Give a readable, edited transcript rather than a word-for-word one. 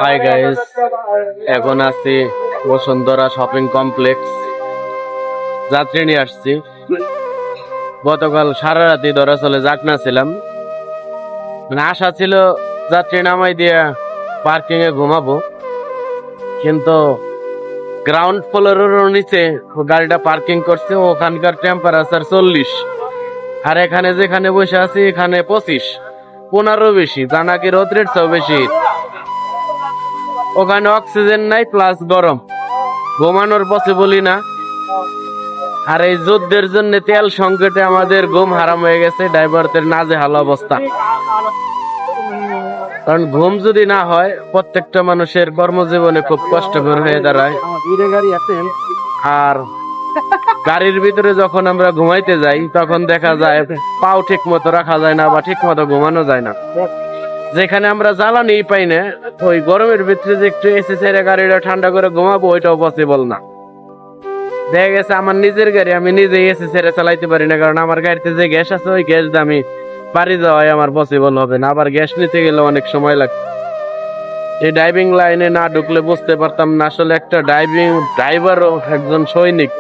Hi guys, এখন আছি Bashundhara shopping complex. যাত্রী নিয়ে আসছি। গতকাল সারা রাতি ধরে চলে জাগনা ছিলাম, মানে আশা ছিল যাত্রী নামাই দিয়ে পার্কিং এ ঘুমাবো, কিন্তু গ্রাউন্ড ফ্লোরের নিচে গাড়িটা পার্কিং করছে। ওখানকার টেম্পারেচার 40, আর এখানে যেখানে বসে আছি এখানে 25, 15 বেশি, যা নাকি রোদ্রের চেয়েও বেশি। ওখানে অক্সিজেন নাই, প্লাস গরম, ঘুমানোর পসিবলই না। আর এই যুদ্ধের জন্য তেল সংকটে আমাদের ঘুম হারাম হয়ে গেছে। ড্রাইভারদের নাজেহাল অবস্থা, কারণ ঘুম যদি না হয় প্রত্যেকটা মানুষের কর্মজীবনে খুব কষ্টকর হয়ে দাঁড়ায়। আর গাড়ির ভিতরে যখন আমরা ঘুমাইতে যাই তখন দেখা যায় পাও ঠিক মতো রাখা যায় না, বা ঠিক মতো ঘুমানো যায় না। যেখানে আমরা জ্বালানি পাই না, ওই গরমের ভিতরে যে একটু এসি ছেড়ে গাড়িটা ঠান্ডা করে ঘুমাবো, ওইটাও পসিবল না। দেখা গেছে আমার নিজের গাড়ি, আমি নিজে এসি ছেড়ে চালাইতে পারি না, কারণ আমার গাড়িতে যে গ্যাস আছে ওই গ্যাস দিয়ে আমি বাড়ি যাওয়াই আমার পসিবল হবে না। আবার গ্যাস নিতে গেলে অনেক সময় লাগবে। এই ড্রাইভিং লাইনে না ঢুকলে বুঝতে পারতাম না আসলে একটা ড্রাইভারও একজন সৈনিক।